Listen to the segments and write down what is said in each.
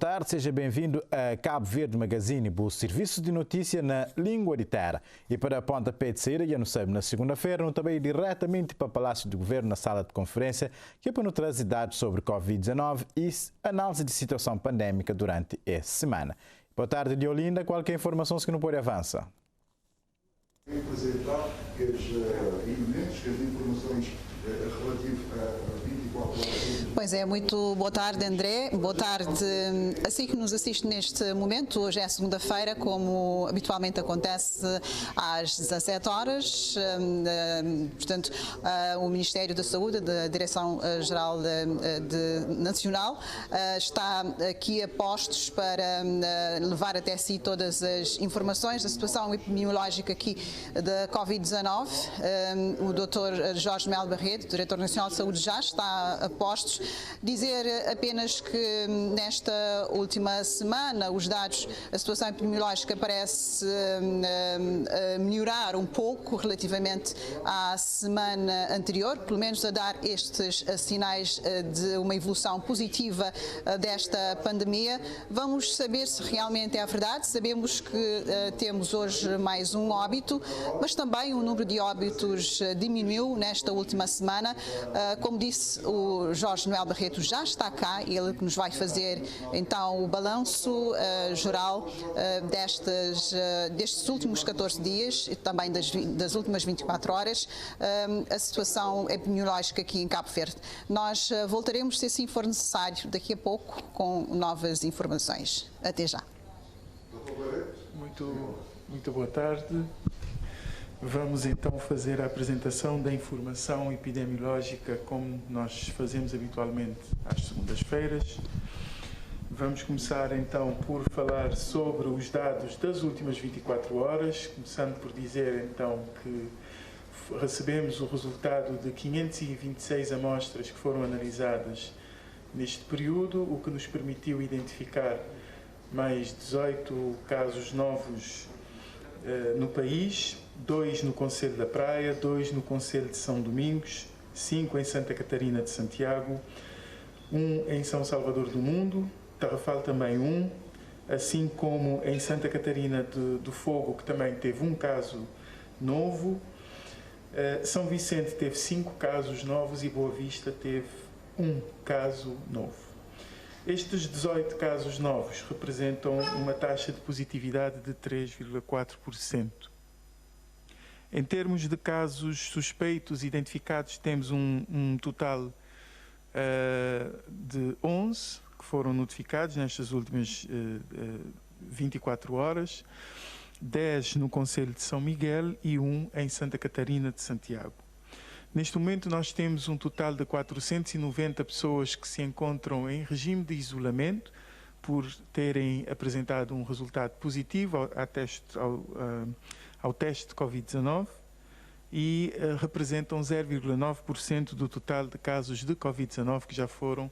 tarde, seja bem-vindo a Cabo Verde Magazine, o serviço de notícia na língua de terra. E para a pontapé de saída, já não sabe, na segunda-feira, não também diretamente para o Palácio do Governo, na sala de conferência, que é para nos trazer dados sobre Covid-19 e análise de situação pandémica durante esta semana. Boa tarde, de Olinda, qualquer informação que não pode avançar. Apresentar as elementos, as informações relativas a 24 horas. Pois é, muito boa tarde, André. Boa tarde assim que nos assiste neste momento. Hoje é segunda-feira, como habitualmente acontece às 17 horas. Portanto, o Ministério da Saúde, da Direção-Geral Nacional, está aqui a postos para levar até si todas as informações da situação epidemiológica aqui da Covid-19. O Dr. Jorge Melo Barreto, Diretor Nacional de Saúde, já está a postos. Dizer apenas que nesta última semana os dados, a situação epidemiológica parece melhorar um pouco relativamente à semana anterior, pelo menos a dar estes sinais de uma evolução positiva desta pandemia. Vamos saber se realmente é verdade. Sabemos que temos hoje mais um óbito, mas também o número de óbitos diminuiu nesta última semana. Como disse, o Jorge Melo Barreto já está cá, ele que nos vai fazer então o balanço geral destes últimos 14 dias e também das últimas 24 horas, a situação epidemiológica aqui em Cabo Verde. Nós voltaremos, se assim for necessário, daqui a pouco com novas informações. Até já. Muito boa tarde. Vamos então fazer a apresentação da informação epidemiológica como nós fazemos habitualmente às segundas-feiras. Vamos começar então por falar sobre os dados das últimas 24 horas, começando por dizer então que recebemos o resultado de 526 amostras que foram analisadas neste período, o que nos permitiu identificar mais 18 casos novos no país, 2 no Concelho da Praia, 2 no Concelho de São Domingos, 5 em Santa Catarina de Santiago, 1 em São Salvador do Mundo, Tarrafal também 1, assim como em Santa Catarina do Fogo, que também teve um caso novo. São Vicente teve 5 casos novos e Boa Vista teve 1 caso novo. Estes 18 casos novos representam uma taxa de positividade de 3,4%. Em termos de casos suspeitos identificados, temos um total de 11 que foram notificados nestas últimas 24 horas, 10 no Concelho de São Miguel e 1 em Santa Catarina de Santiago. Neste momento nós temos um total de 490 pessoas que se encontram em regime de isolamento por terem apresentado um resultado positivo ao teste de Covid-19 e representam 0,9% do total de casos de Covid-19 que já foram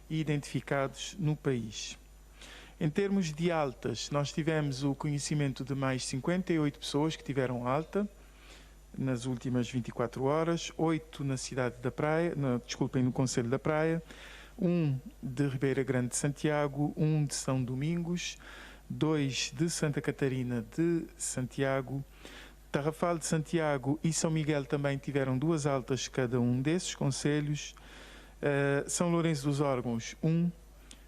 identificados no país. Em termos de altas, nós tivemos o conhecimento de mais 58 pessoas que tiveram alta nas últimas 24 horas, 8 na cidade da Praia, no Concelho da Praia, 1 de Ribeira Grande de Santiago, 1 de São Domingos, 2 de Santa Catarina de Santiago, Tarrafal de Santiago e São Miguel também tiveram 2 altas cada um desses concelhos, São Lourenço dos Órgãos 1,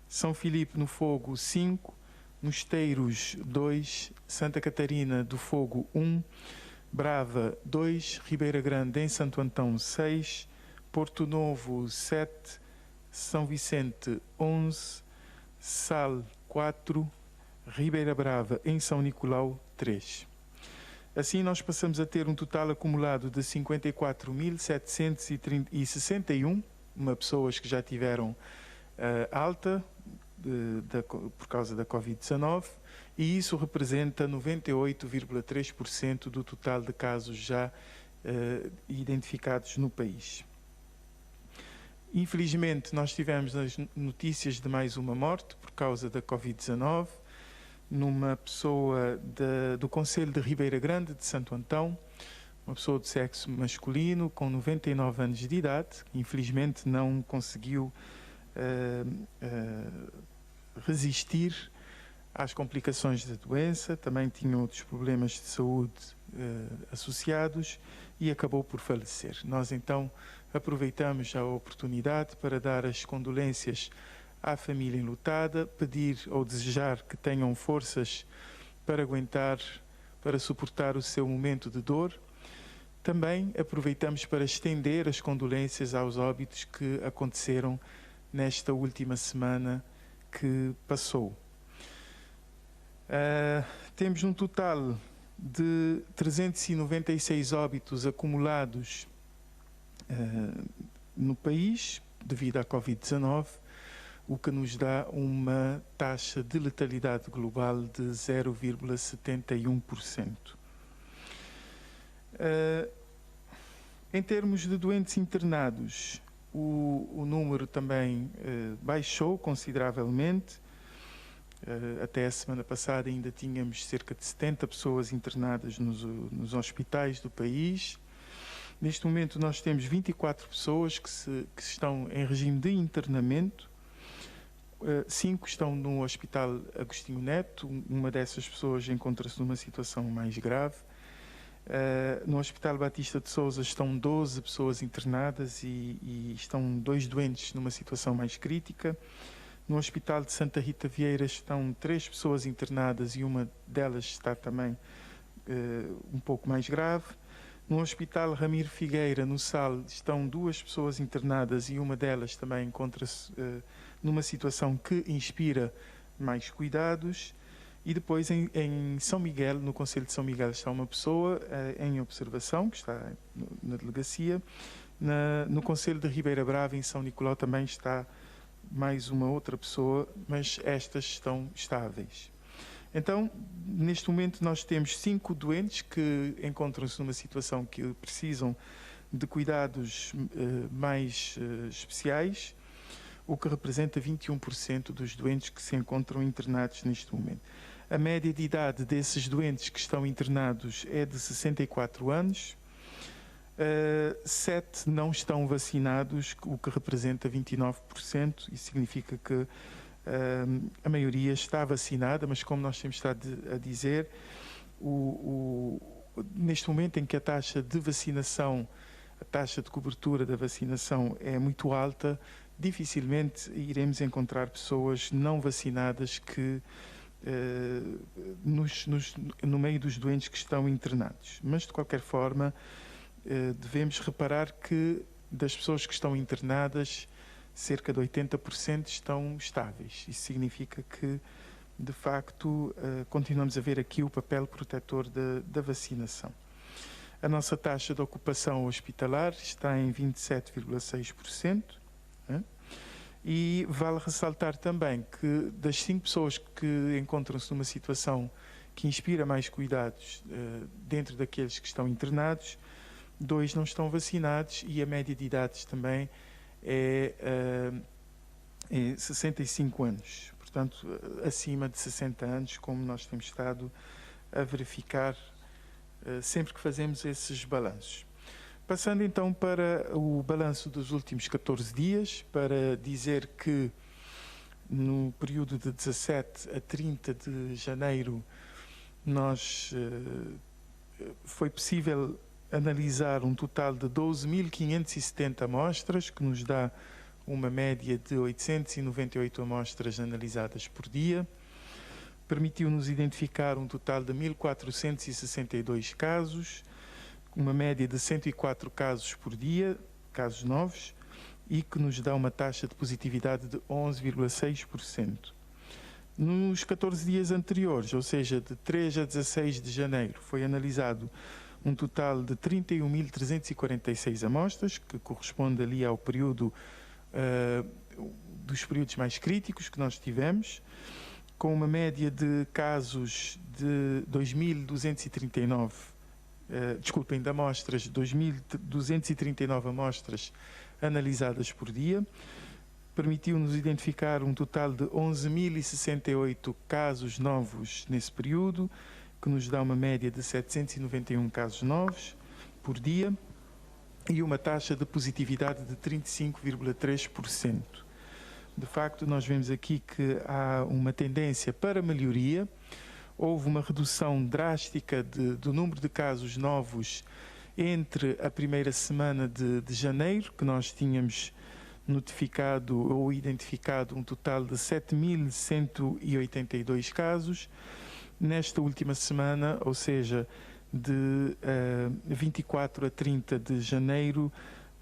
São Filipe no Fogo 5, Mosteiros 2, Santa Catarina do Fogo 1, Brava 2, Ribeira Grande em Santo Antão 6, Porto Novo 7, São Vicente 11, Sal 4, Ribeira Brava em São Nicolau 3. Assim nós passamos a ter um total acumulado de 54.761 pessoas que já tiveram alta por causa da Covid-19, e isso representa 98,3% do total de casos já identificados no país. Infelizmente, nós tivemos as notícias de mais uma morte por causa da Covid-19, numa pessoa do Concelho de Ribeira Grande de Santo Antão, uma pessoa de sexo masculino com 99 anos de idade, que infelizmente não conseguiu resistir às complicações da doença, também tinha outros problemas de saúde associados e acabou por falecer. Nós então aproveitamos a oportunidade para dar as condolências à família enlutada, pedir ou desejar que tenham forças para aguentar, para suportar o seu momento de dor. Também aproveitamos para estender as condolências aos óbitos que aconteceram nesta última semana que passou. Temos um total de 396 óbitos acumulados no país devido à Covid-19, o que nos dá uma taxa de letalidade global de 0,71%. Em termos de doentes internados, o número também baixou consideravelmente. Até a semana passada ainda tínhamos cerca de 70 pessoas internadas nos hospitais do país. Neste momento nós temos 24 pessoas que estão em regime de internamento. 5 estão no Hospital Agostinho Neto, uma dessas pessoas encontra-se numa situação mais grave. No Hospital Batista de Sousa estão 12 pessoas internadas e estão 2 doentes numa situação mais crítica. No Hospital de Santa Rita Vieira estão 3 pessoas internadas e uma delas está também um pouco mais grave. No Hospital Ramiro Figueira, no Sal, estão 2 pessoas internadas e uma delas também encontra-se numa situação que inspira mais cuidados. E depois em São Miguel, no Concelho de São Miguel, está uma pessoa em observação, que está na delegacia. No Concelho de Ribeira Brava, em São Nicolau, também está mais uma outra pessoa, mas estas estão estáveis. Então, neste momento, nós temos 5 doentes que encontram-se numa situação que precisam de cuidados mais especiais, o que representa 21% dos doentes que se encontram internados neste momento. A média de idade desses doentes que estão internados é de 64 anos. 7 não estão vacinados, o que representa 29%. Isso significa que a maioria está vacinada, mas como nós temos estado a dizer, neste momento em que a taxa de vacinação, a taxa de cobertura da vacinação é muito alta, dificilmente iremos encontrar pessoas não vacinadas que no meio dos doentes que estão internados. Mas, de qualquer forma, devemos reparar que das pessoas que estão internadas, cerca de 80% estão estáveis. Isso significa que, de facto, continuamos a ver aqui o papel protetor da vacinação. A nossa taxa de ocupação hospitalar está em 27,6%. E vale ressaltar também que das 5 pessoas que encontram-se numa situação que inspira mais cuidados dentro daqueles que estão internados, 2 não estão vacinados e a média de idades também é 65 anos. Portanto, acima de 60 anos, como nós temos estado a verificar sempre que fazemos esses balanços. Passando então para o balanço dos últimos 14 dias, para dizer que no período de 17 a 30 de janeiro foi possível analisar um total de 12.570 amostras, que nos dá uma média de 898 amostras analisadas por dia. Permitiu-nos identificar um total de 1.462 casos, uma média de 104 casos por dia, casos novos, e que nos dá uma taxa de positividade de 11,6%. Nos 14 dias anteriores, ou seja, de 3 a 16 de janeiro, foi analisado um total de 31.346 amostras, que corresponde ali ao período dos períodos mais críticos que nós tivemos, com uma média de casos de 2.239, de amostras, 2.239 amostras analisadas por dia. Permitiu-nos identificar um total de 11.068 casos novos nesse período, que nos dá uma média de 791 casos novos por dia e uma taxa de positividade de 35,3%. De facto, nós vemos aqui que há uma tendência para melhoria. Houve uma redução drástica do número de casos novos entre a primeira semana de janeiro, que nós tínhamos notificado ou identificado um total de 7.182 casos. Nesta última semana, ou seja, de 24 a 30 de janeiro,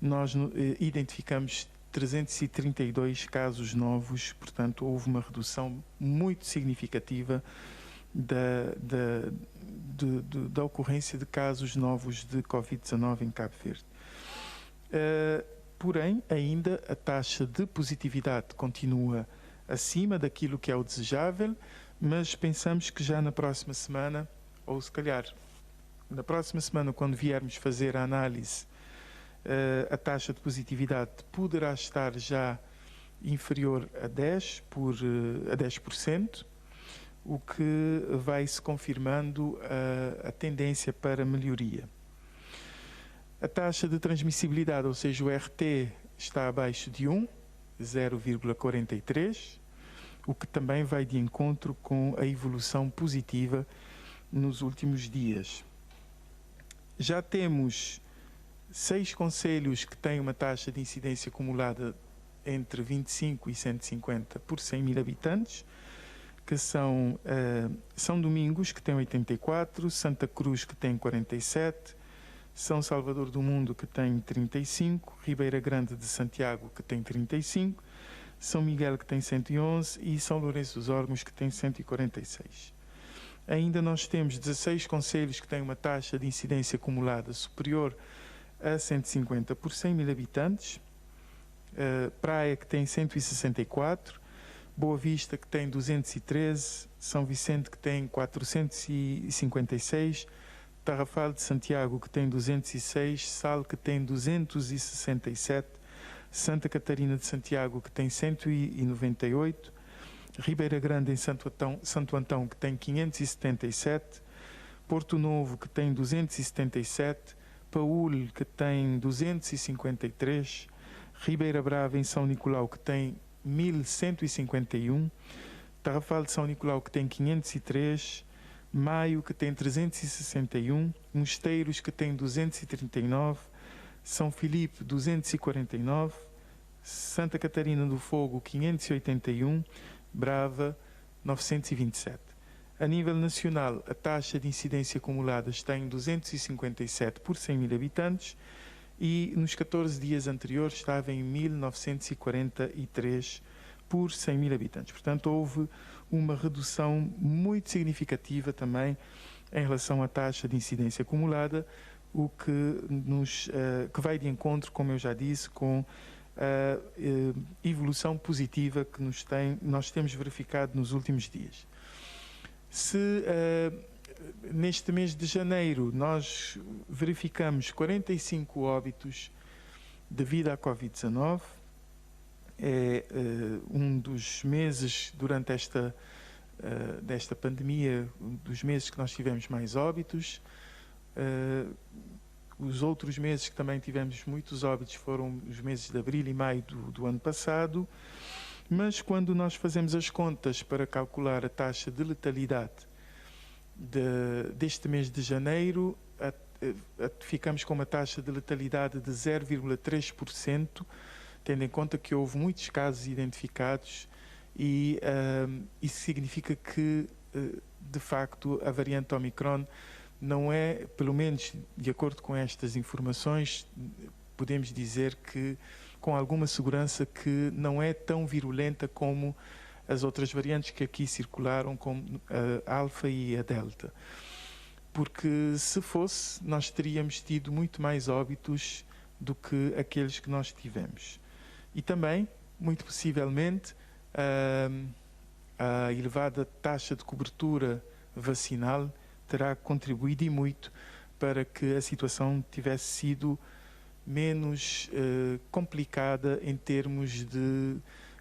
nós identificamos 332 casos novos, portanto, houve uma redução muito significativa da ocorrência de casos novos de Covid-19 em Cabo Verde. Porém, ainda a taxa de positividade continua acima daquilo que é o desejável, mas pensamos que já na próxima semana, ou se calhar na próxima semana, quando viermos fazer a análise, a taxa de positividade poderá estar já inferior a 10%, o que vai se confirmando a tendência para melhoria. A taxa de transmissibilidade, ou seja, o RT, está abaixo de 1, 0,43, o que também vai de encontro com a evolução positiva nos últimos dias. Já temos 6 concelhos que têm uma taxa de incidência acumulada entre 25 e 150 por 100 mil habitantes, que são São Domingos, que tem 84, Santa Cruz, que tem 47, São Salvador do Mundo, que tem 35, Ribeira Grande de Santiago, que tem 35, São Miguel, que tem 111 e São Lourenço dos Órgãos, que tem 146. Ainda nós temos 16 concelhos que têm uma taxa de incidência acumulada superior a 150 por 100 mil habitantes, Praia, que tem 164, Boa Vista, que tem 213, São Vicente, que tem 456, Tarrafal de Santiago, que tem 206, Sal, que tem 267, Santa Catarina de Santiago, que tem 198, Ribeira Grande em Santo Antão, que tem 577, Porto Novo, que tem 277, Paúl, que tem 253, Ribeira Brava em São Nicolau, que tem 1.151, Tarrafal de São Nicolau, que tem 503, Maio, que tem 361, Mosteiros, que tem 239, São Filipe, 249, Santa Catarina do Fogo, 581, Brava, 927. A nível nacional, a taxa de incidência acumulada está em 257 por 100 mil habitantes e nos 14 dias anteriores estava em 1.943 por 100 mil habitantes. Portanto, houve uma redução muito significativa também em relação à taxa de incidência acumulada, o que vai de encontro, como eu já disse, com a evolução positiva que nós temos verificado nos últimos dias. Se neste mês de janeiro nós verificamos 45 óbitos devido à Covid-19, é um dos meses durante desta pandemia, dos meses que nós tivemos mais óbitos. Os outros meses que também tivemos muitos óbitos foram os meses de abril e maio do ano passado, mas quando nós fazemos as contas para calcular a taxa de letalidade deste mês de janeiro, ficamos com uma taxa de letalidade de 0,3%, tendo em conta que houve muitos casos identificados e isso significa que, de facto, a variante Omicron não é, pelo menos de acordo com estas informações, podemos dizer que com alguma segurança que não é tão virulenta como as outras variantes que aqui circularam, como a Alfa e a Delta. Porque se fosse, nós teríamos tido muito mais óbitos do que aqueles que nós tivemos. E também, muito possivelmente, a elevada taxa de cobertura vacinal terá contribuído e muito para que a situação tivesse sido menos complicada em termos de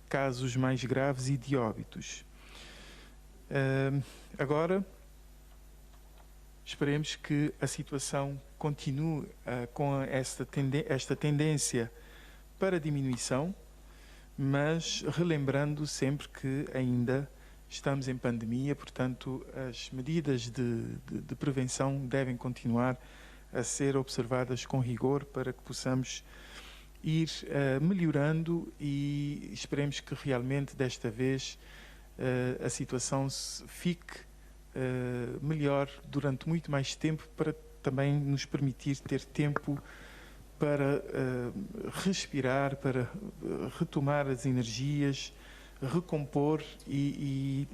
casos mais graves e de óbitos. Agora, esperemos que a situação continue com esta tendência para diminuição, mas relembrando sempre que ainda estamos em pandemia, portanto, as medidas de prevenção devem continuar a ser observadas com rigor para que possamos ir melhorando e esperemos que realmente desta vez a situação fique melhor durante muito mais tempo, para também nos permitir ter tempo para respirar, para retomar as energias, recompor e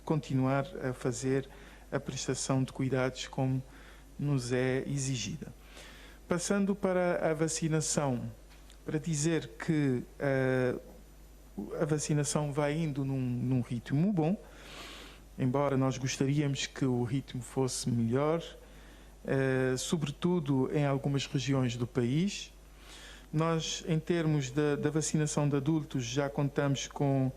continuar a fazer a prestação de cuidados como nos é exigida. Passando para a vacinação, para dizer que a vacinação vai indo num ritmo bom, embora nós gostaríamos que o ritmo fosse melhor, sobretudo em algumas regiões do país. Nós, em termos da vacinação de adultos, já contamos com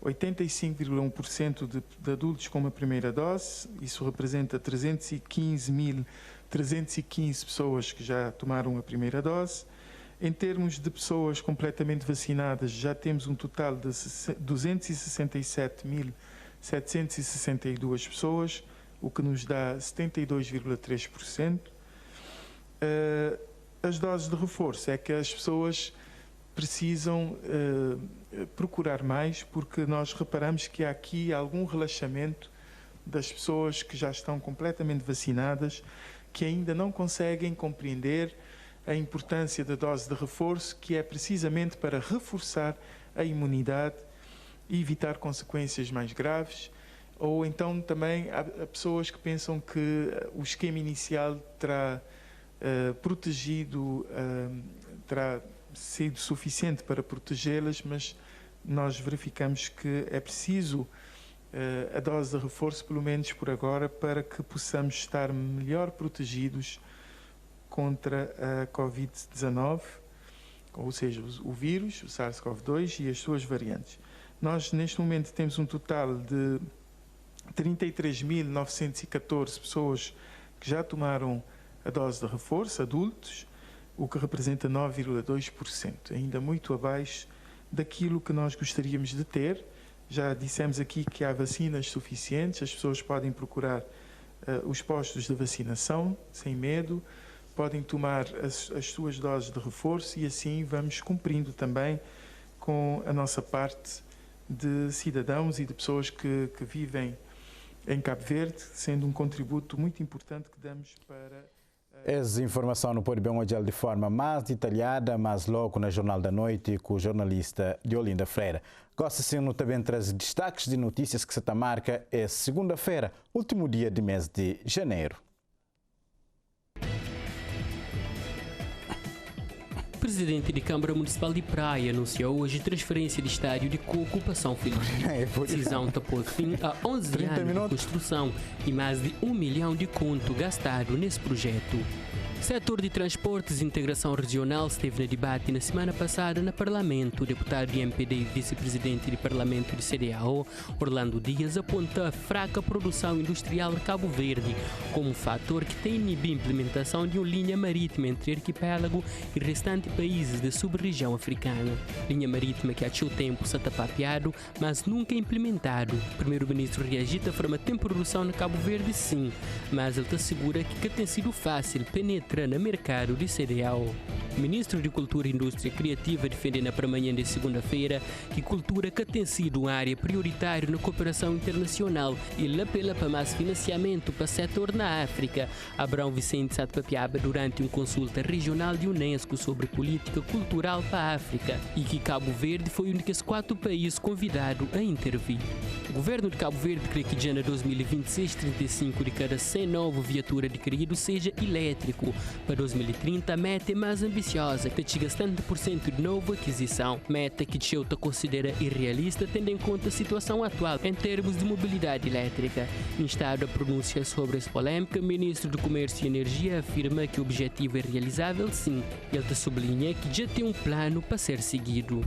85,1% de adultos com uma primeira dose. Isso representa 315.315 pessoas que já tomaram a primeira dose. Em termos de pessoas completamente vacinadas, já temos um total de 267.762 pessoas, o que nos dá 72,3%. As doses de reforço é que as pessoas precisam procurar mais, porque nós reparamos que há aqui algum relaxamento das pessoas que já estão completamente vacinadas, que ainda não conseguem compreender a importância da dose de reforço, que é precisamente para reforçar a imunidade e evitar consequências mais graves. Ou então também há pessoas que pensam que o esquema inicial terá terá sido suficiente para protegê-las, mas nós verificamos que é preciso a dose de reforço, pelo menos por agora, para que possamos estar melhor protegidos contra a Covid-19, ou seja, o vírus, o SARS-CoV-2 e as suas variantes. Nós, neste momento, temos um total de 33.914 pessoas que já tomaram a dose de reforço, adultos, o que representa 9,2%, ainda muito abaixo daquilo que nós gostaríamos de ter. Já dissemos aqui que há vacinas suficientes, as pessoas podem procurar os postos de vacinação sem medo, podem tomar as suas doses de reforço e assim vamos cumprindo também com a nossa parte de cidadãos e de pessoas que vivem em Cabo Verde, sendo um contributo muito importante que damos para... Essa informação não pode bem hoje de forma mais detalhada, mas logo na Jornal da Noite com o jornalista Diolinda Freire. Gosta sim também trazer destaques de notícias que se marca é segunda-feira, último dia do mês de janeiro. O presidente da Câmara Municipal de Praia anunciou hoje transferência de estádio de co-ocupação Filipe. Decisão tapou fim a 11 anos de construção e mais de 1 milhão de conto gastado nesse projeto. O setor de transportes e integração regional esteve no debate na semana passada no Parlamento. O deputado de MPD e vice-presidente do Parlamento de CDAO, Orlando Dias, aponta a fraca produção industrial de Cabo Verde como um fator que tem inibido a implementação de uma linha marítima entre arquipélago e restantes países da sub-região africana. Linha marítima que há seu tempo se atapapeado, mas nunca implementado. O primeiro-ministro reagiu da forma tem produção na Cabo Verde, sim, mas ele assegura que tem sido fácil penetrar no mercado de CDAO. O ministro de Cultura e Indústria Criativa defende na manhã de segunda-feira que cultura que tem sido uma área prioritária na cooperação internacional e ele apela para mais financiamento para o setor na África. Abrão Vicente Satpapiaba durante uma consulta regional de Unesco sobre política cultural para a África e que Cabo Verde foi um dos 4 países convidados a intervir. O governo de Cabo Verde crê que já em 2026, 35 de cada 100 novas viaturas adquiridas seja elétrico. Para 2030, a meta é mais ambiciosa, que chega a 70% de nova aquisição. Meta que Ceuta considera irrealista, tendo em conta a situação atual em termos de mobilidade elétrica. Instado a pronúncia sobre essa polêmica, o ministro do Comércio e Energia afirma que o objetivo é realizável, sim. Ele sublinha que já tem um plano para ser seguido.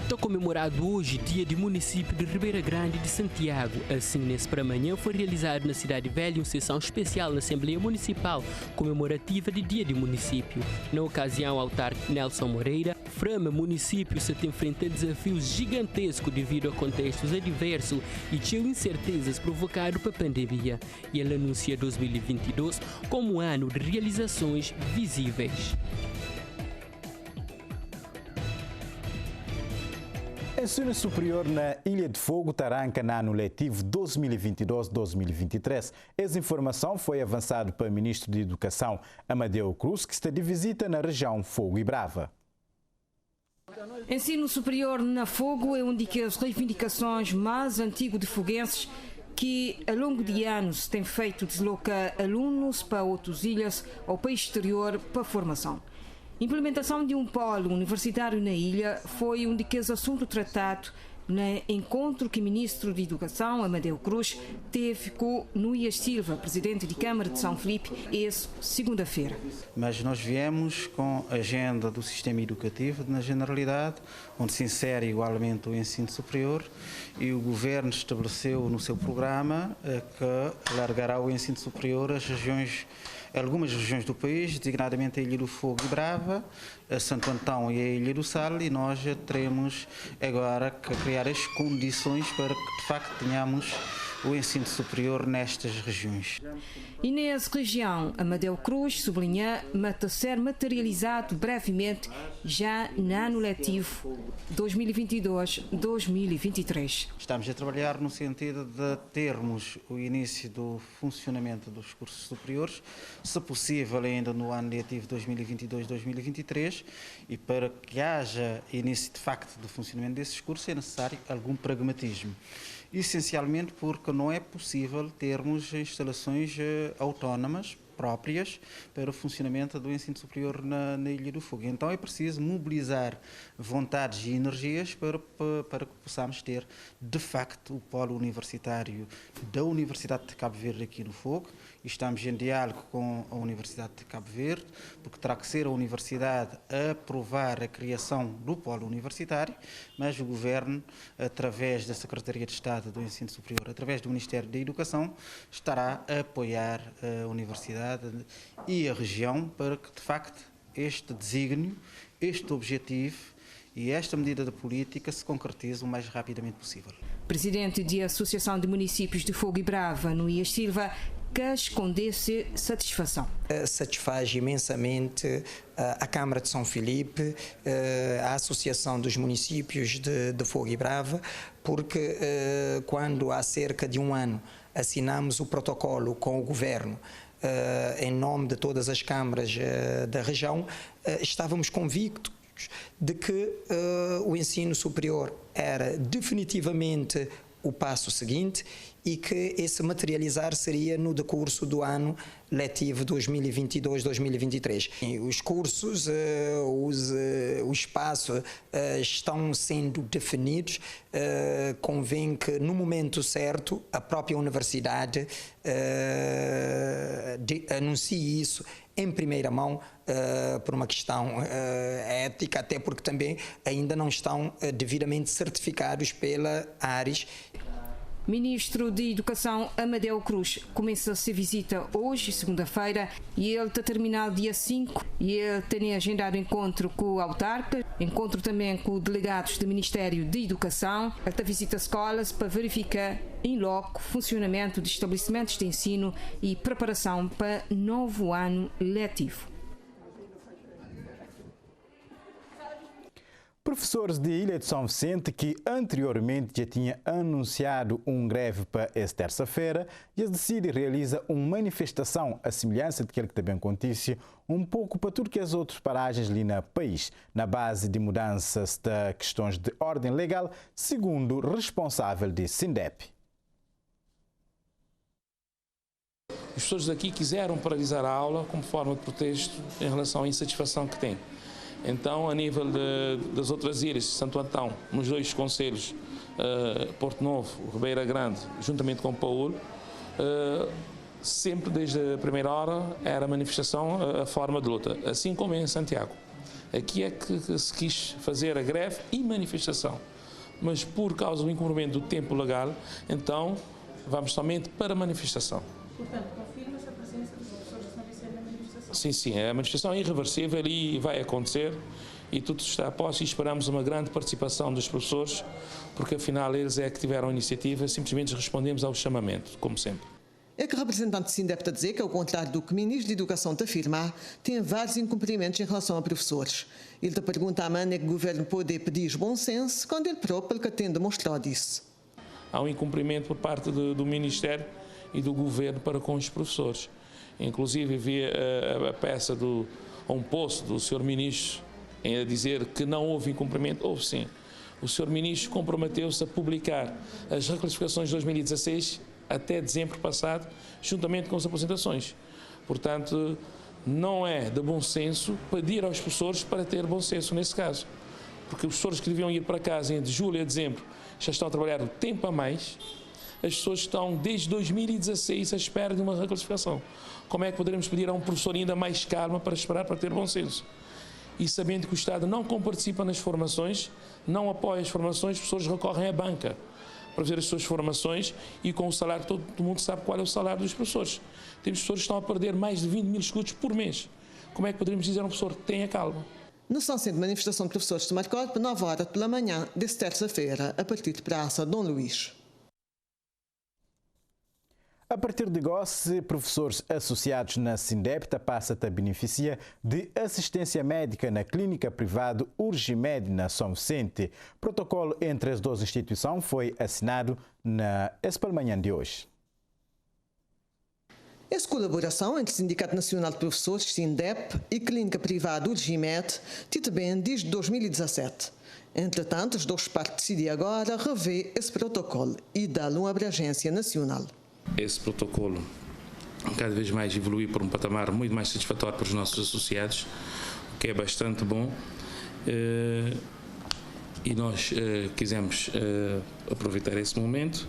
Está comemorado hoje Dia do Município de Ribeira Grande de Santiago. Assim, nesse para amanhã foi realizado na Cidade Velha uma sessão especial na Assembleia Municipal comemorativa de Dia do Município. Na ocasião, o autarca Nelson Moreira afirma município se tem enfrenta desafios gigantescos devido a contextos adversos e tinham incertezas provocadas pela pandemia. E ele anuncia 2022 como ano de realizações visíveis. Ensino superior na Ilha de Fogo arranca no ano letivo 2022-2023. Essa informação foi avançada pelo Ministro de Educação, Amadeu Cruz, que está de visita na região Fogo e Brava. Ensino superior na Fogo é uma das reivindicações mais antigas de foguenses que, ao longo de anos, tem feito deslocar alunos para outras ilhas ou para o exterior para formação. A implementação de um polo universitário na ilha foi um dos assuntos tratados no encontro que o Ministro de Educação, Amadeu Cruz, teve com Núñez Silva, Presidente de Câmara de São Filipe, essa segunda-feira. Mas nós viemos com a agenda do sistema educativo na generalidade, onde se insere igualmente o ensino superior, e o Governo estabeleceu no seu programa que alargará o ensino superior às regiões, algumas regiões do país, designadamente a Ilha do Fogo e Brava, a Santo Antão e a Ilha do Sal, e nós já teremos agora que criar as condições para que de facto tenhamos o ensino superior nestas regiões. E nessa região, Amadeu Cruz sublinha que ser materializado brevemente já no ano letivo 2022-2023. Estamos a trabalhar no sentido de termos o início do funcionamento dos cursos superiores, se possível ainda no ano letivo 2022-2023, e para que haja início de facto do funcionamento desses cursos é necessário algum pragmatismo. Essencialmente porque não é possível termos instalações autónomas próprias para o funcionamento do ensino superior na Ilha do Fogo. Então é preciso mobilizar vontades e energias para que possamos ter, de facto, o polo universitário da Universidade de Cabo Verde aqui no Fogo. Estamos em diálogo com a Universidade de Cabo Verde, porque terá que ser a Universidade a aprovar a criação do polo universitário, mas o Governo, através da Secretaria de Estado do Ensino Superior, através do Ministério da Educação, estará a apoiar a Universidade e a região para que, de facto, este desígnio, este objetivo e esta medida de política se concretize o mais rapidamente possível. Presidente da Associação de Municípios de Fogo e Brava, Núñez Silva, que escondesse satisfação. Satisfaz imensamente a Câmara de São Filipe, a Associação dos Municípios de Fogo e Brava, porque quando há cerca de um ano assinamos o protocolo com o Governo em nome de todas as câmaras da região, estávamos convictos de que o ensino superior era definitivamente o passo seguinte e que esse materializar seria no decurso do ano letivo 2022-2023. Os cursos, o espaço estão sendo definidos. Convém que no momento certo a própria universidade anuncie isso em primeira mão, por uma questão ética, até porque também ainda não estão devidamente certificados pela ARES. Ministro de Educação Amadeu Cruz começa a sua visita hoje, segunda-feira, e ele está terminado dia 5, e ele tem agendado encontro com o autarca, encontro também com delegados do Ministério de Educação. Ele está visita escolas para verificar em loco funcionamento de estabelecimentos de ensino e preparação para novo ano letivo. Professores de Ilha de São Vicente, que anteriormente já tinha anunciado um greve para esta terça-feira, já decide realizar uma manifestação à semelhança daquele que também acontece um pouco para tudo que as outras paragens ali no país, na base de mudanças de questões de ordem legal, segundo o responsável de SINDEP. Os professores daqui quiseram paralisar a aula como forma de protesto em relação à insatisfação que têm. Então, a nível das outras ilhas, Santo Antão, nos dois concelhos, Porto Novo, Ribeira Grande, juntamente com Paulo, sempre desde a primeira hora era manifestação a forma de luta, assim como em Santiago. Aqui é que se quis fazer a greve e manifestação, mas por causa do incumprimento do tempo legal, então vamos somente para a manifestação. Portanto, confirma-se a presença dos professores de São Vicente na manifestação? Sim, sim, a manifestação é irreversível e vai acontecer e tudo está a posto e esperamos uma grande participação dos professores, porque afinal eles é que tiveram a iniciativa, simplesmente respondemos ao chamamento, como sempre. É que o representante do SINDEP está a dizer que, ao contrário do que o Ministro da Educação está a afirmar, tem vários incumprimentos em relação a professores. Ele te pergunta a mãe é que o governo pode pedir bom senso quando ele próprio que tem demonstrado isso. Há um incumprimento por parte do Ministério e do Governo para com os professores. Inclusive, havia a peça a um posto do Sr. Ministro a dizer que não houve incumprimento. Houve sim. O Sr. Ministro comprometeu-se a publicar as reclassificações de 2016 até dezembro passado, juntamente com as apresentações. Portanto, não é de bom senso pedir aos professores para ter bom senso nesse caso. Porque os professores que deviam ir para casa entre julho a dezembro já estão a trabalhar o tempo a mais. As pessoas estão desde 2016 à espera de uma reclassificação. Como é que poderemos pedir a um professor ainda mais calma para esperar para ter bom senso? E sabendo que o Estado não participa nas formações, não apoia as formações, os professores recorrem à banca para fazer as suas formações e com o salário, todo mundo sabe qual é o salário dos professores. Temos professores que estão a perder mais de 20 mil escudos por mês. Como é que poderíamos dizer a um professor, tenha calma? No São Centro de Manifestação de Professores de marcado para 9 horas pela manhã desta terça-feira, a partir de Praça Dom Luís. A partir de agora, professores associados na SINDEP passam a beneficiar de assistência médica na clínica privada Urgimed na São Vicente. O protocolo entre as duas instituições foi assinado nesta manhã de hoje. Essa colaboração entre o Sindicato Nacional de Professores, SINDEP, e Clínica Privada Urgimed tem bem desde 2017. Entretanto, as duas partes decidiram agora rever esse protocolo e dar-lhe uma abrangência nacional. Esse protocolo cada vez mais evoluiu para um patamar muito mais satisfatório para os nossos associados, o que é bastante bom. E nós quisemos aproveitar esse momento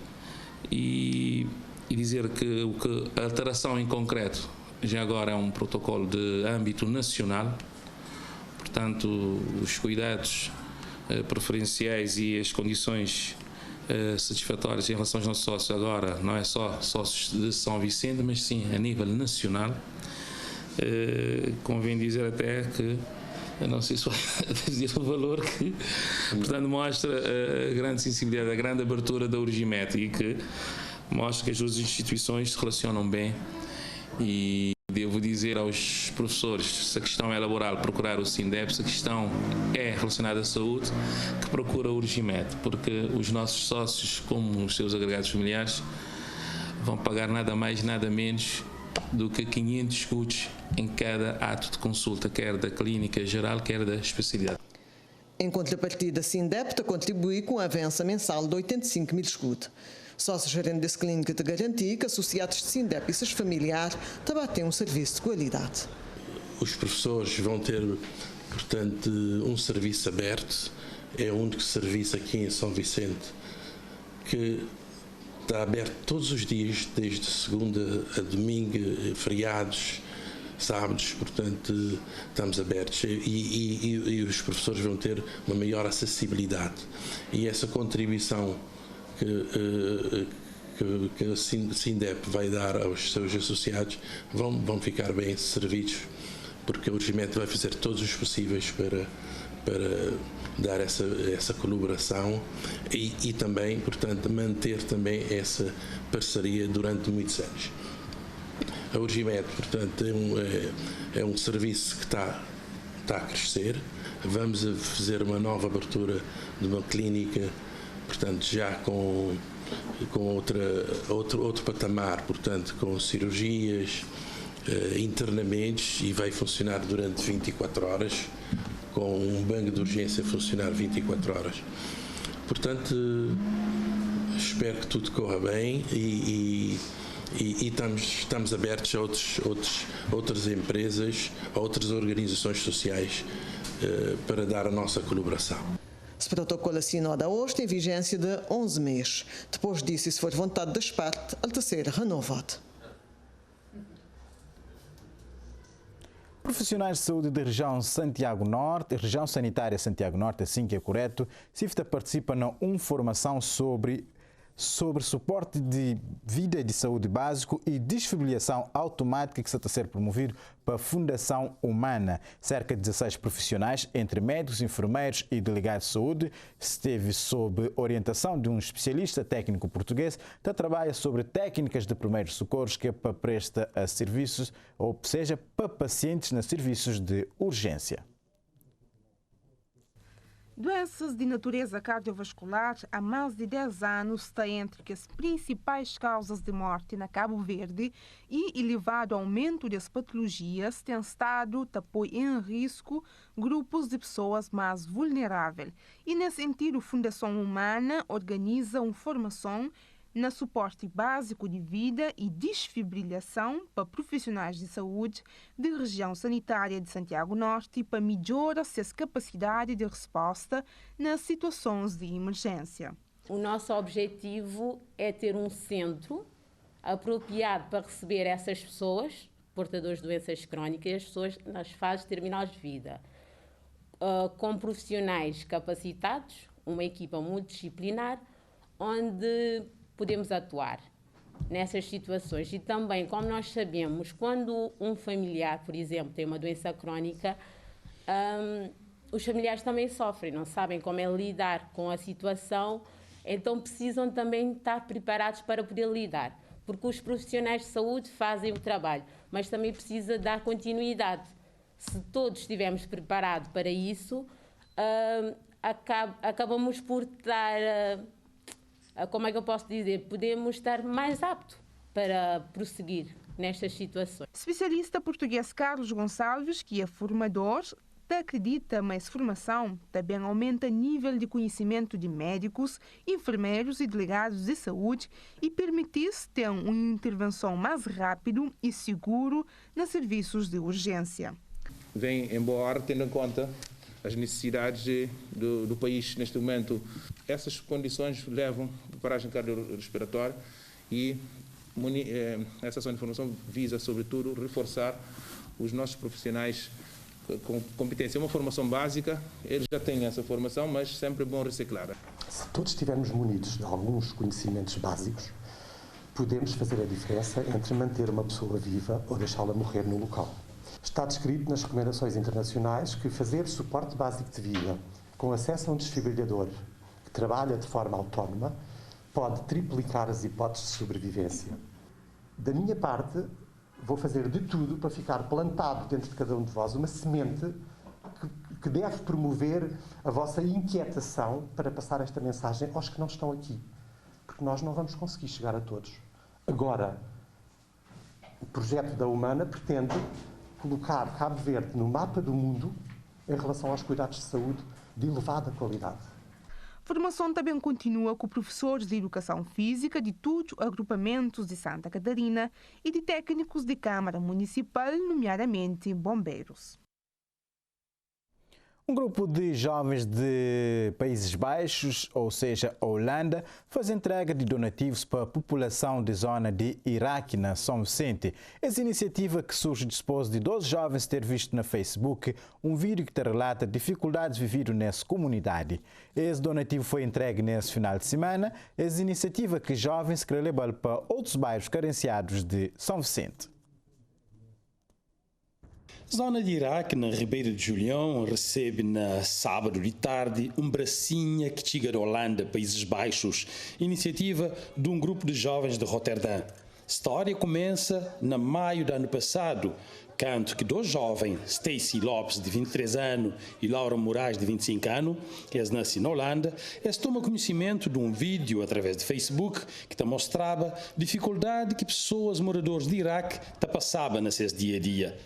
e dizer que a alteração em concreto já agora é um protocolo de âmbito nacional, portanto os cuidados preferenciais e as condições satisfatórias em relação aos nossos sócios agora não é só sócios de São Vicente, mas sim a nível nacional. Convém dizer até que, eu não sei se vai dizer o valor que, portanto, mostra a grande sensibilidade, a grande abertura da Urgimed e que mostra que as duas instituições se relacionam bem. E devo dizer aos professores, se a questão é laboral, procurar o SINDEP, se a questão é relacionada à saúde, que procura a Urgimed, porque os nossos sócios, como os seus agregados familiares, vão pagar nada mais, nada menos do que 500 escudos em cada ato de consulta, quer da clínica geral, quer da especialidade. Em contrapartida, a SINDEP contribui com um avanço mensal de 85 mil escudos. Sócio-gerente dessa clínica te garantir que associados de SINDEP e seus familiares também têm um serviço de qualidade. Os professores vão ter, portanto, um serviço aberto. É o único serviço aqui em São Vicente que está aberto todos os dias, desde segunda a domingo, feriados, sábados, portanto, estamos abertos e os professores vão ter uma maior acessibilidade. E essa contribuição que a SINDEP vai dar aos seus associados vão ficar bem servidos, porque a Urgimed vai fazer todos os possíveis para dar essa colaboração e também, portanto, manter também essa parceria durante muitos anos. A Urgimed, portanto, é um serviço que está a crescer. Vamos fazer uma nova abertura de uma clínica, portanto, já com outro patamar, portanto, com cirurgias, internamentos, e vai funcionar durante 24 horas, com um banco de urgência a funcionar 24 horas. Portanto, espero que tudo corra bem e estamos abertos a outras empresas, a outras organizações sociais para dar a nossa colaboração. Esse protocolo assinado hoje tem vigência de 11 meses. Depois disso, se for vontade das partes, ele terá ser renovado. profissionais de saúde da região Santiago Norte, região sanitária Santiago Norte, assim que é correto, CIFTA participa na formação sobre suporte de vida de saúde básico e desfibrilação automática que está a ser promovido para a Fundação Humana. Cerca de 16 profissionais, entre médicos, enfermeiros e delegados de saúde, esteve sob orientação de um especialista técnico português que trabalha sobre técnicas de primeiros socorros que é para presta a serviços, ou seja, para pacientes nos serviços de urgência. Doenças de natureza cardiovascular há mais de 10 anos está entre as principais causas de morte na Cabo Verde e elevado aumento das patologias tem estado a pôr em risco grupos de pessoas mais vulneráveis. E nesse sentido, a Fundação Humana organiza uma formação na suporte básico de vida e desfibrilação para profissionais de saúde da região sanitária de Santiago Norte para melhorar suas capacidades de resposta nas situações de emergência. O nosso objetivo é ter um centro apropriado para receber essas pessoas, portadores de doenças crónicas, as pessoas nas fases terminais de vida, com profissionais capacitados, uma equipa multidisciplinar, onde podemos atuar nessas situações. E também, como nós sabemos, quando um familiar, por exemplo, tem uma doença crónica, os familiares também sofrem, não sabem como é lidar com a situação, então precisam também estar preparados para poder lidar, porque os profissionais de saúde fazem o trabalho, mas também precisa dar continuidade. Se todos estivermos preparados para isso, acabamos por estar... como é que eu posso dizer? Podemos estar mais aptos para prosseguir nestas situações. Especialista português Carlos Gonçalves, que é formador, acredita que essa formação também aumenta o nível de conhecimento de médicos, enfermeiros e delegados de saúde e permite-se ter uma intervenção mais rápida e segura nos serviços de urgência. Vem em boa hora, tendo em conta as necessidades do país neste momento. Essas condições levam a preparagem cardiorrespiratória e essa ação de formação visa, sobretudo, reforçar os nossos profissionais com competência. É uma formação básica, eles já têm essa formação, mas sempre é bom reciclar. Se todos estivermos munidos de alguns conhecimentos básicos, podemos fazer a diferença entre manter uma pessoa viva ou deixá-la morrer no local. Está descrito nas recomendações internacionais que fazer suporte básico de vida com acesso a um desfibrilhador que trabalha de forma autónoma pode triplicar as hipóteses de sobrevivência. Da minha parte, vou fazer de tudo para ficar plantado dentro de cada um de vós uma semente que deve promover a vossa inquietação para passar esta mensagem aos que não estão aqui, porque nós não vamos conseguir chegar a todos. Agora, o projeto da Humana pretende colocar Cabo Verde no mapa do mundo em relação aos cuidados de saúde de elevada qualidade. A formação também continua com professores de educação física de todos os agrupamentos de Santa Catarina e de técnicos de Câmara Municipal, nomeadamente bombeiros. Um grupo de jovens de Países Baixos, ou seja, Holanda, faz entrega de donativos para a população de zona de Iraque, na São Vicente. Essa iniciativa que surge depois de 12 jovens ter visto na Facebook um vídeo que te relata dificuldades vividas nessa comunidade. Esse donativo foi entregue nesse final de semana. Essa iniciativa que jovens querem levar para outros bairros carenciados de São Vicente. Zona de Iraque, na Ribeira de Julião, recebe na sábado de tarde um bracinha que chega da Holanda, Países Baixos, iniciativa de um grupo de jovens de Roterdã. A história começa na maio do ano passado, quando que dois jovens, Stacy Lopes, de 23 anos, e Laura Moraes, de 25 anos, que eles nasceram na Holanda, eles tomam conhecimento de um vídeo através de Facebook que te mostrava dificuldade que pessoas moradores de Iraque te passavam nesse dia a dia.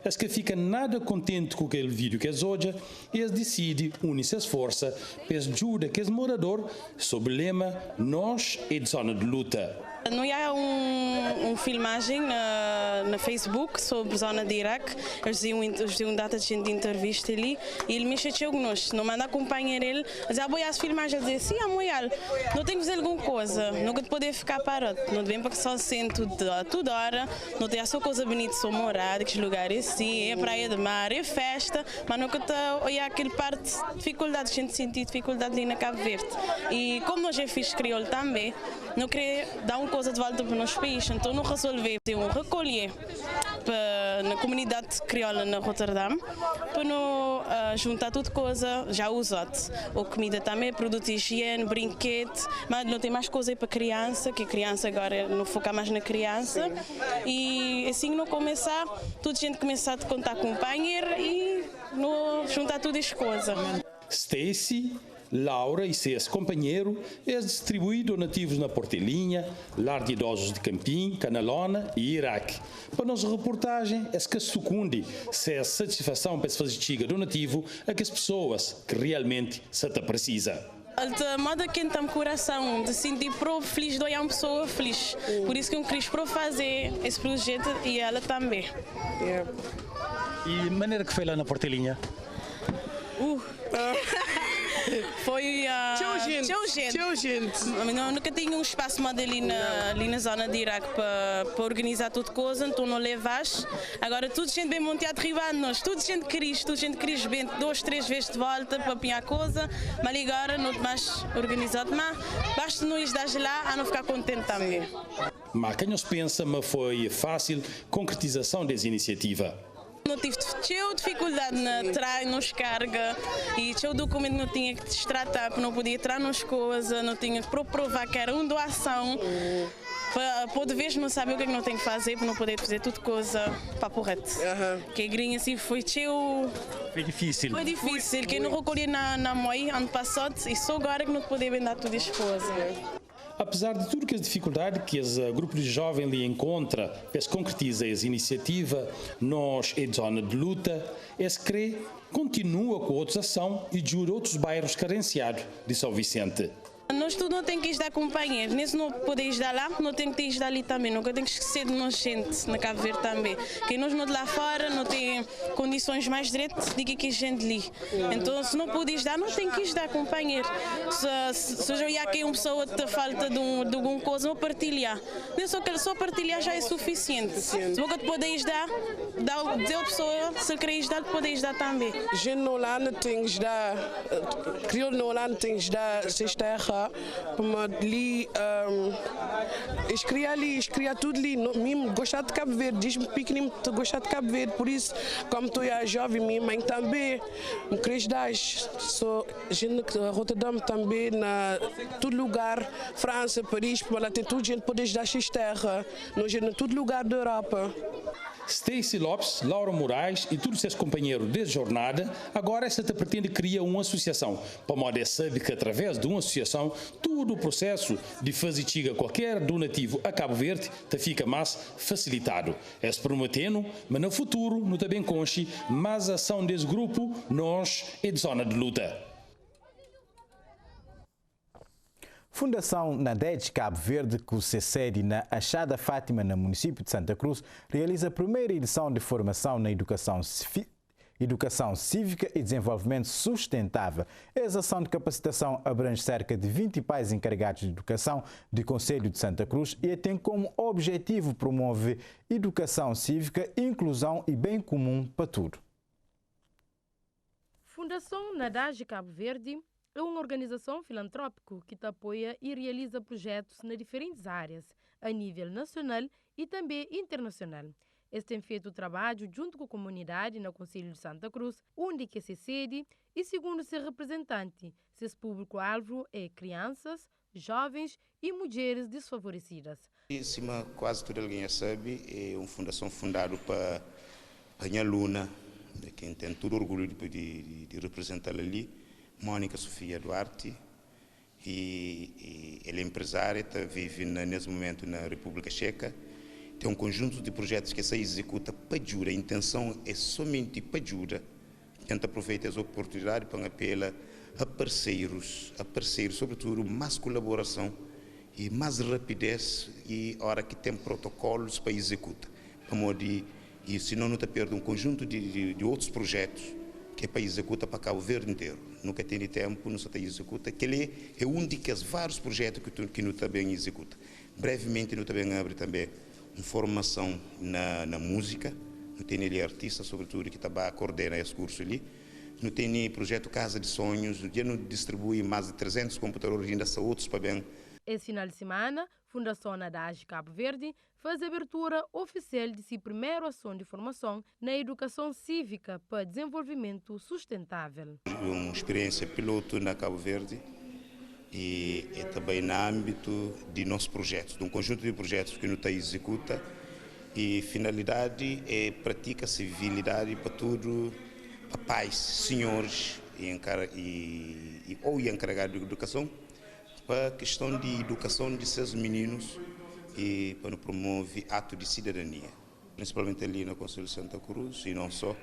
Eles que ficam nada contentes com aquele vídeo que eles olham e eles decidem unir-se às forças para ajudar aqueles moradores sob o lema Nós é de zona de luta. Não há uma filmagem na Facebook sobre a zona de Iraque. Eles diziam data de entrevista ali e ele me chateou conosco. Não manda acompanhar ele. Mas já a filmagem dizer sim, amoial. Não tem que fazer alguma coisa. Nunca te poder ficar parado. Não devem para que só sento toda hora. Não tem só coisa bonita, só morar, aqueles lugares sim, é praia de mar, é festa. Mas nunca está olhar aquele parte de dificuldade, a gente sentir dificuldade ali na Cabo Verde. E como nós é fixe crioulo também, não queria dar uma coisa de volta para o nosso país, então não resolver ter um recolher na comunidade crioula na Roterdão, para não juntar tudo coisa já usado. Ou comida também, produto de higiene, brinquedo, mas não tem mais coisa para criança, que a criança agora não foca mais na criança. E assim não começar, toda a gente começar a contar com o companheiro e não juntar tudo as coisas. Stacy, Laura e seus companheiros distribuem donativos na Portelinha, Lar de Idosos de Campim, Canalona e Iraque. Para a nossa reportagem, que secunde se a satisfação para se fazer chiga donativo a que as pessoas que realmente se precisa. De modo que tem coração, de sentir feliz de olhar uma pessoa feliz. Por isso que eu quis fazer esse projeto e ela também. E maneira que foi lá na Portelinha? Foi teu gente. Nunca tinha um espaço mais ali na zona de Iraque para organizar tudo coisa, então não levas. Agora tudo gente bem montado arriba de nós, tudo gente queria bem 2, 3 vezes de volta para apanhar coisa, mas agora não mais organizado, mas basta não ir lá a não ficar contente também. Mas quem nos pensa, mas foi fácil concretização dessa iniciativa. Não tive dificuldade na treino, nos carga e tinha o documento não tinha que destratar, não podia entrar nas coisas, não tinha que provar que era uma doação. Pode ver, não sabe o que não tem que fazer para não poder fazer tudo coisa para porrete. Que a grinha assim foi difícil. Foi difícil, que eu não recolhi na MOI ano passado e só agora que não podia vender tudo as coisas. Apesar de tudo que as dificuldades que esse grupo de jovens ali encontra para se concretizar essa iniciativa, nós, em zona de luta, esse CRE continua com outras ações e ajuda outros bairros carenciados de São Vicente. Nós tudo não tem que ir dar companheiros, nem se não podemos dar lá, não tem que ir dar ali também, nunca tem que esquecer de nós gente na Cabo Verde também. Que nós não de lá fora não tem condições mais direitas do que a gente ali. Então se não podes dar, não tem que ir dar companheiro. Se eu olhar que uma pessoa te falta de alguma coisa, vou partilhar. Nem só partilhar já é suficiente. Se você podes dar, dizer a pessoa, se queres dar, podes dar também. Gente não lá não tem que dar, crioulo não lá não tem que dar, se está errado. Ali, escrevia tudo ali, mesmo gostar de Cabo Verde, diz-me pequenino que gostar de Cabo Verde, por isso, como estou jovem, minha mãe também, me queres dar, gente Roterdão também, na todo lugar, França, Paris, para lá tem tudo gente poder dar X-terra, em todo lugar da Europa. Stacy Lopes, Laura Moraes e todos seus companheiros de jornada, agora esta pretende criar uma associação, para modo saber que através de uma associação, todo o processo de fazer chegar qualquer donativo a Cabo Verde fica mais facilitado. É se prometendo, mas no futuro, não está bem consci, mais ação desse grupo, nós é de zona de luta. Fundação Nadej Cabo Verde, que se sede na Achada Fátima, no município de Santa Cruz, realiza a primeira edição de formação na educação cívica e desenvolvimento sustentável. Essa ação de capacitação abrange cerca de 20 pais encarregados de educação do Conselho de Santa Cruz e tem como objetivo promover educação cívica, inclusão e bem comum para tudo. Fundação Nadej Cabo Verde é uma organização filantrópica que apoia e realiza projetos nas diferentes áreas, a nível nacional e também internacional. Este tem feito o trabalho junto com a comunidade no Conselho de Santa Cruz, onde que se sede e, segundo seu representante, seu público-alvo é crianças, jovens e mulheres desfavorecidas. Quase todo alguém sabe, é uma fundação fundada para a minha aluna, de quem tem todo orgulho de representá-la ali, Mônica Sofia Duarte, e ela é empresária, vive nesse momento na República Checa. Tem um conjunto de projetos que se executa para ajuda. A intenção é somente para ajuda. Tenta aproveitar essa oportunidade para apelar a parceiros, sobretudo mais colaboração e mais rapidez e hora que tem protocolos para executar. E senão não está perdendo um conjunto de outros projetos que é para executar para Cabo Verde inteiro. Nunca tem tempo, não só tem executa, que ele é um dos vários projetos que não também executa. Brevemente, não também abre também uma formação na música, não tem ele artista, sobretudo, que está a coordenar esse curso ali. Não tem projeto Casa de Sonhos, já não distribui mais de 300 computadores, ainda são outros para bem. Esse final de semana, Fundação Nadage Cabo Verde faz a abertura oficial de sua primeira ação de formação na educação cívica para desenvolvimento sustentável. Uma experiência piloto na Cabo Verde e também no âmbito de nossos projetos, de um conjunto de projetos que não está executa e finalidade é praticar civilidade para tudo, para pais, senhores ou encarregados de educação, para a questão de educação de seus meninos e para promover ato de cidadania, principalmente ali na Conselho de Santa Cruz e não só,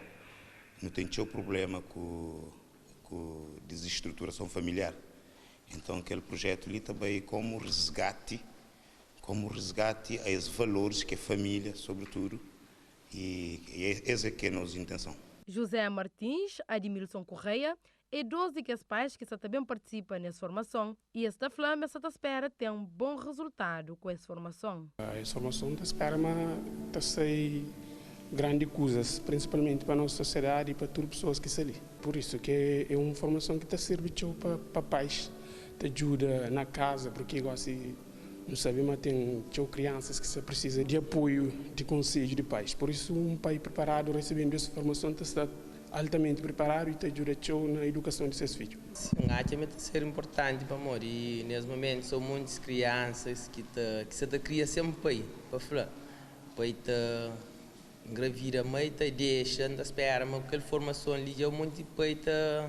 não tem nenhum problema com desestruturação familiar. Então aquele projeto ali também como resgate a esses valores que a família, sobretudo, e essa é que é a nossa intenção. José Martins, Admilson Correia, e 12 que os pais que também participam nessa formação e esta flama esta espera ter um bom resultado com essa formação. A formação espera ser grandes coisas, principalmente para a nossa sociedade e para todas as pessoas que estão ali. Por isso que é uma formação que serve para pais, te ajuda na casa, porque igual assim, não sabemos, tem crianças que precisam de apoio, de conselho de pais. Por isso um pai preparado recebendo essa formação está altamente preparado e te ajuda na educação de seus filhos. Acho que ser importante para nós e nesse momento são muitas crianças que se criam sempre para falar, para engravidar, mas te deixa, espera, mas aquela formação ali é muito para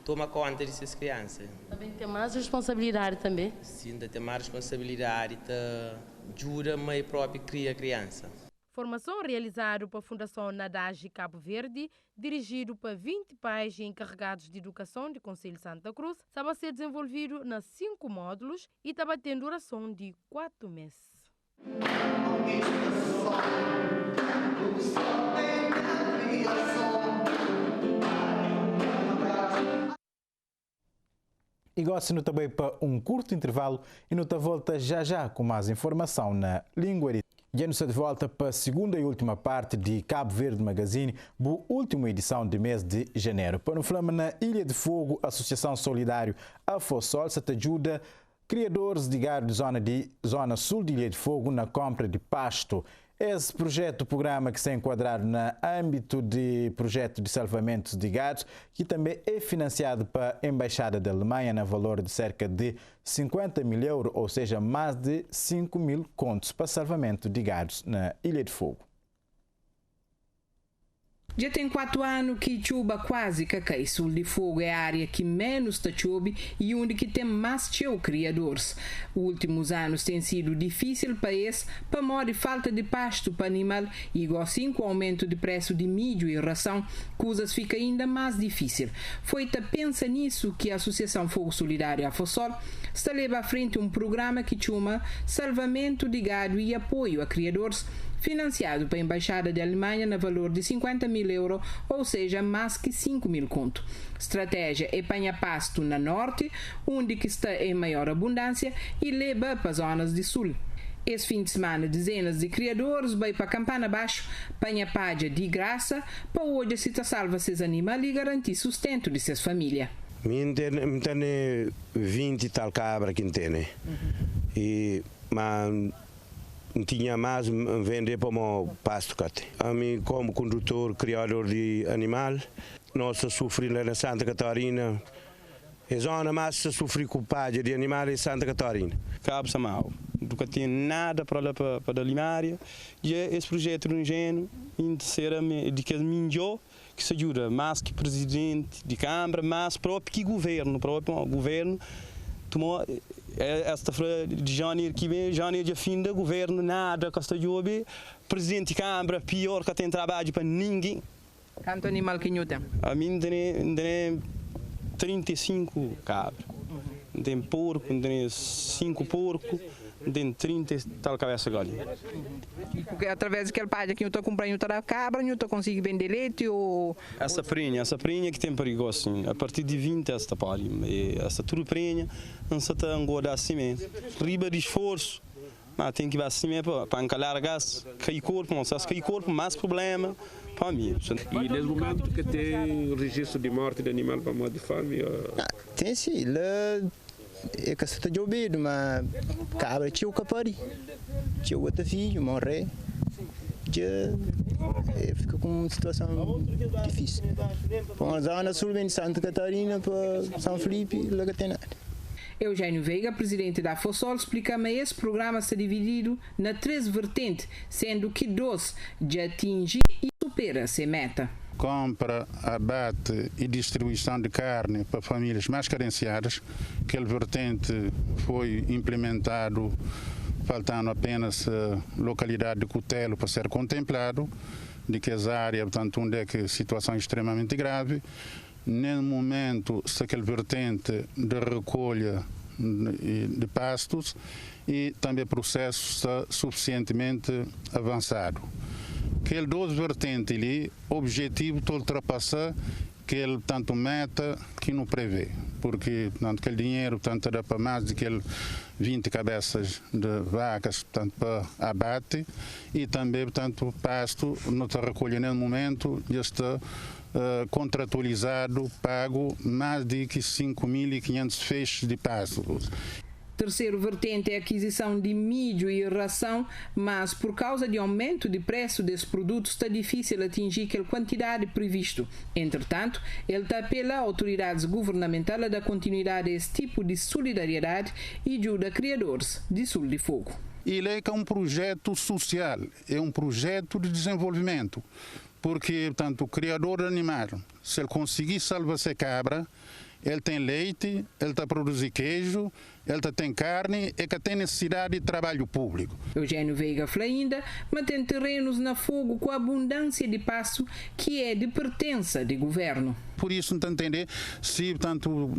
tomar conta dessas crianças. Também tem mais responsabilidade também? Sim, tem mais responsabilidade, ajuda, mas próprio cria a criança. Formação realizada para a Fundação Nadage Cabo Verde, dirigido para 20 pais e encarregados de educação do Conselho de Santa Cruz, estava a ser desenvolvido nas 5 módulos e estava tendo duração de 4 meses. E gosto também para um curto intervalo e não volta já com mais informação na língua. Já nos de volta para a segunda e última parte de Cabo Verde Magazine, a última edição do mês de janeiro. Para um flama na Ilha de Fogo, a Associação Solidário Afossol se ajuda criadores de gado de zona sul de Ilha de Fogo na compra de pasto. Esse projeto, programa que se enquadra no âmbito de projeto de salvamento de gados, que também é financiado pela Embaixada da Alemanha no valor de cerca de 50 mil euros, ou seja, mais de 5 mil contos para salvamento de gados na Ilha de Fogo. Já tem 4 anos que chuva quase cai. Sul de Fogo é a área que menos está chove e onde que tem mais criadores. Os últimos anos tem sido difícil para esse, para mor falta de pasto para animal e assim com o aumento de preço de milho e ração, coisas ficam ainda mais difícil. Foi ta pensa nisso que a Associação Fogo Solidário Afossol está levando à frente um programa que chama Salvamento de Gado e Apoio a Criadores, financiado pela Embaixada da Alemanha no valor de 50 mil euros, ou seja, mais que 5 mil conto. Estratégia é apanhar pasto na norte, onde que está em maior abundância, e leva para as zonas de sul. Esse fim de semana, dezenas de criadores vão para Campana Baixo, apanhar paja de graça, para hoje se salva seus animais e garantir sustento de suas famílias. Eu tenho 20 e tal cabras que tenho. Mas não tinha mais vender para o pasto. A mim, como condutor, criador de animal, nós sofremos na Santa Catarina. A zona mais sofre com paja de animais é Santa Catarina. Cabo Samau, nunca tinha nada para a Limária. E esse projeto do engenho, de que melhor, que se ajuda mais que presidente de Câmara, mais próprio que governo. O próprio governo tomou esta de janeiro que vem, janeiro de fim do governo, nada que está jobe, presidente de Câmara, pior que tem trabalho para ninguém. Quanto animal que tem? A mim tem 35 cabras. tem porco, tem 5 porcos, tem 30 e tal cabeça galinha. Porque através daquele página que eu estou comprando outra cabra, eu estou conseguindo vender leite ou... Essa prenha que tem perigoso, assim. A partir de 20 esta pare, essa tudo prenha, não se está engordar assim mesmo. Riba de esforço, mas tem que ir assim mesmo para encalar gás, cair corpo, não se cair corpo, mais problema. Para mim. E nesse momento que tem registro de morte de animal para morte de fome? Tem sim, lá é que se está de ouvido, mas cabra tinha o capari, tinha o outro filho, morre, já fica com uma situação difícil. Para a zona sul de Santa Catarina, para São Felipe, lá que tem nada. Eugênio Veiga, presidente da FOSOL, explica que esse programa está dividido na 3 vertentes, sendo que 2 já atinge e supera essa meta. Compra, abate e distribuição de carne para famílias mais carenciadas. Aquele vertente foi implementado, faltando apenas a localidade de Cutelo para ser contemplado, de que essa área, portanto, onde é que a situação é extremamente grave. No momento, se aquele vertente de recolha de pastos e também o processo está suficientemente avançado. Aquele 2 vertentes ali, o objetivo de ultrapassar aquele tanto meta que não prevê, porque portanto, aquele dinheiro portanto, dá para mais de aquele 20 cabeças de vacas portanto, para abate e também portanto, pasto não está recolhendo no momento já está contratualizado, pago mais de 5.500 feixes de pasto. Terceiro vertente é a aquisição de milho e ração, mas por causa de aumento de preço desses produtos está difícil atingir aquela quantidade previsto. Entretanto, ele está apela às autoridades governamentais a dar continuidade a esse tipo de solidariedade e ajuda criadores de Sul de Fogo. Ele é um projeto social, é um projeto de desenvolvimento. Porque, portanto, o criador de animal, se ele conseguir salvar essa cabra, ele tem leite, ele está a produzir queijo, ele tem carne e que tem necessidade de trabalho público. Eugênio Veiga fala ainda, mas tem terrenos na Fogo com abundância de pasto que é de pertença do governo. Por isso, não entender se, portanto,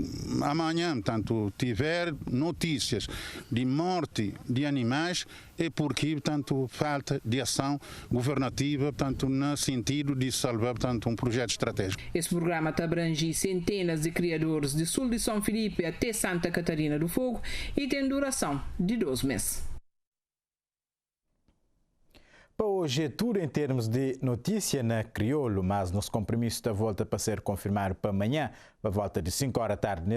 amanhã, portanto, tiver notícias de morte de animais, é porque, portanto, falta de ação governativa, portanto, no sentido de salvar, portanto, um projeto estratégico. Esse programa está abrangendo centenas de criadores de sul de São Felipe até Santa Catarina do Fogo e tem duração de 12 meses. Para hoje é tudo em termos de notícia na crioulo, mas nosso compromisso da volta para ser confirmado para amanhã, para volta de 5 horas da tarde.